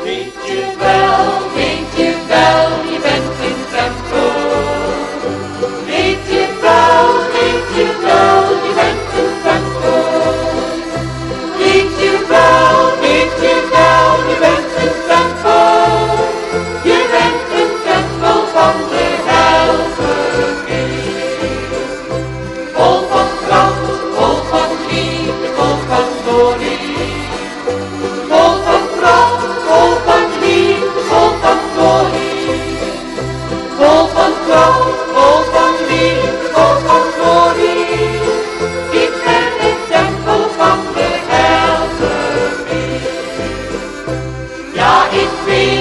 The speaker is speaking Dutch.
Weet je wel, je bent een tempo. Weet je wel, je bent een tempo. Weet je wel, je bent een tempo. Je bent een tempo van de Helvegeest. Vol van kracht, vol van liefde, vol van glorie. Vol van kracht, vol van liefde, vol van glorie. Vol van kracht, vol van liefde, vol van glorie. Ik ben het tempel van de Helvegeest. Ja, ik weet